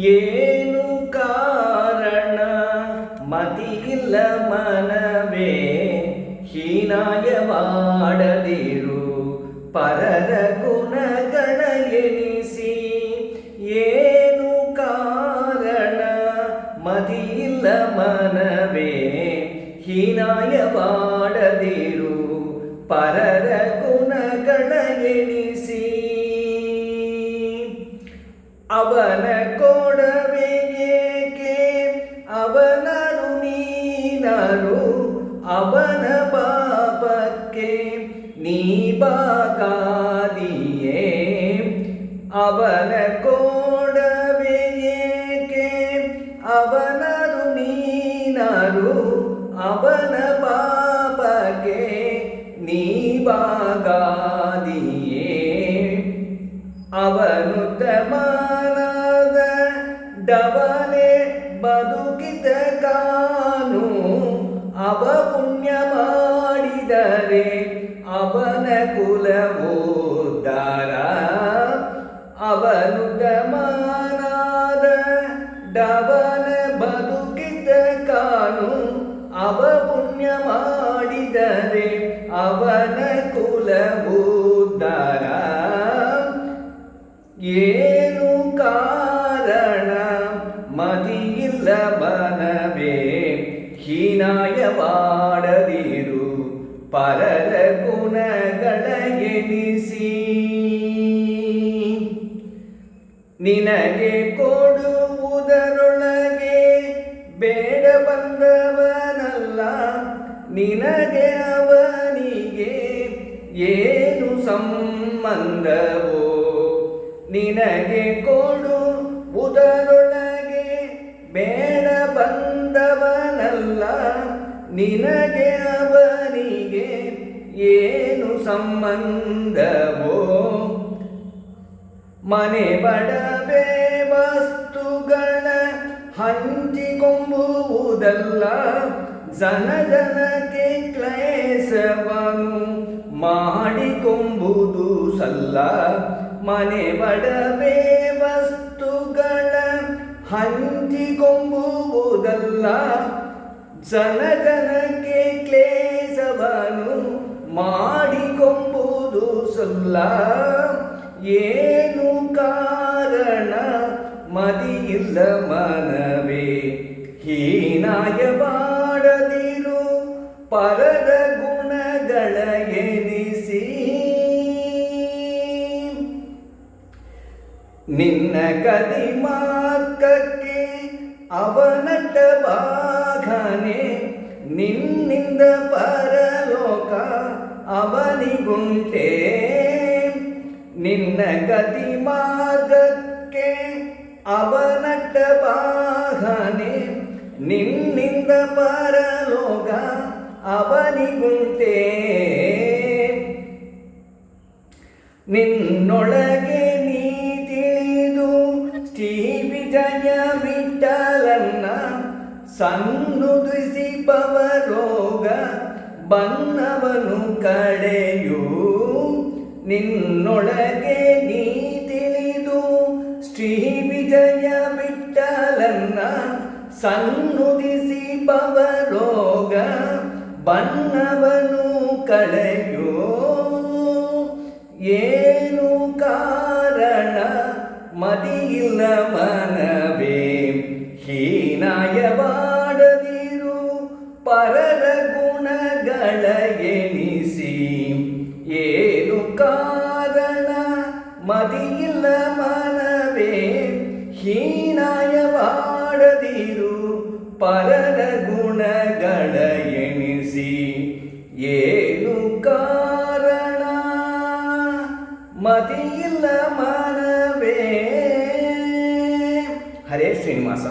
ಏನು ಕಾರಣ ಮತಿಯಿಲ್ಲ ಮನವೇ ಹೀನಾಯವಾಡದಿರು ಪರರ ಗುಣಗಳ ಎಣಿಸಿ. ಏನು ಕಾರಣ ಮತಿಯಿಲ್ಲ ಮನವೇ ಹೀನಾಯವಾಡದಿರು ಪರರ ಗುಣಗಳ ಎಣಿಸಿ. ಅವನ ಕೊಡವೆ ಏಕೆ ಅವನನು ನೀನರು ಅವನ ಪಾಪಕ್ಕೆ ನೀ ಬಾಗಾದಿಯೇ. ಅವನ ಕೊಡವೆ ಏಕೆ ಅವನನು ನೀನರು ಅವನ ಪಾಪಕ್ಕೆ ನೀ ಬಾಗಾದಿಯೇ. ಅವನು ತಮಾನದ ಡವನೆ ಬದುಕಿದ ಕಾನು ಅವ ಪುಣ್ಯ ಮಾಡಿದರೆ ಅವನ ಕುಲವೋದ್ಧಾರ. ಅವನು ತಮಾನದ ಡವನ ಬದುಕಿದ ಕಾನು ಅವ ಪುಣ್ಯ ಮಾಡಿದರೆ ಅವನ ಕುಲವೋದ್ಧಾರ. ಏನು ಕಾರಣ ಮತಿಯಿಲ್ಲ ಮನವೇ ಹೀನಾಯವಾಡದಿರು ಪರರ ಗುಣಗಳ ಎಣಿಸಿ. ನಿನಗೆ ಕೊಡುವುದರೊಳಗೆ ಬೇಡ ಬಂದವನಲ್ಲ ನಿನಗೆ ಅವನಿಗೆ ಏನು ಸಂಬಂಧವೋ. ನಿನಗೆ ಕೊಡುವುದರೊಳಗೆ ಬೇಡ ಬಂದವನಲ್ಲ ನಿನಗೆ ಅವನಿಗೆ ಏನು ಸಂಬಂಧವೋ. ಮನೆ ಬಡವೆ ವಸ್ತುಗಳ ಹಂಚಿಕೊಂಬುವುದಲ್ಲ ಜನಕ್ಕೆ ಕ್ಲೇಶವನು ಮಾಡಿಕೊಂಬುದು ಸಲ್ಲ. ಮನೆ ಬಡವೆ ವಸ್ತುಗಳ ಹಂಚಿಕೊಂಬುವುದಲ್ಲ ಜನಕ್ಕೆ ಕ್ಲೇಶವನು ಮಾಡಿಕೊಂಬುದು ಸಲ್ಲ. ಏನು ಕಾರಣ ಮತಿಯಿಲ್ಲ ಮನವೇ ಹೀನಾಯವಾಡದಿರು ಪರರ ಗುಣಗಳ ಎಣಿಸಿ. ನಿನ್ನ ಕದಿ ಮಾರ್ಗಕ್ಕೆ ಅವನಟ ಭಾಗನೆ ನಿನ್ನಿಂದ ಪರಲೋಕ ಅವನಿಗುಂಟೆ. ನಿನ್ನ ಗತಿ ಮಾರ್ಗಕ್ಕೆ ಅವನಟ ಭಾಗನೆ ನಿನ್ನಿಂದ ಪರಲೋಕ ಅವನಿಗುಂಟೆ. ನಿನ್ನೊಳಗೆ ನೀ ತಿಳಿದು ಶ್ರೀ ವಿಜಯ ವಿಠಲನ್ನ ಸನ್ನುದಿಸಿ ಭವರೋಗ ಬನ್ನವನು ಕಳೆಯು. ನಿನ್ನೊಳಗೆ ನೀ ತಿಳಿದು ಶ್ರೀ ವಿಜಯ ವಿಠಲನ್ನ ಸನ್ನುದಿಸಿ ಭವರೋಗ ಬನ್ನವನು ಕಳೆಯೋ. ಏನು ಕಾರಣ ಮತಿಯಿಲ್ಲ ಮನವೇ ಹೀನಾಯವಾಡದಿರು ಪರರ ಗುಣಗಳ ಎಣಿಸಿ. ಏನು ಕಾರಣ ಮತಿಯಿಲ್ಲ ಮನವೇ ಹೀನಾಯವಾಡದಿರು ಪರರ ಗುಣಗಳ ಎಣಿಸಿ. ಏನು ಕಾರಣ ಮತಿಯಿಲ್ಲ ಮನವೇ. ಹರೇ ಶ್ರೀನಿವಾಸ.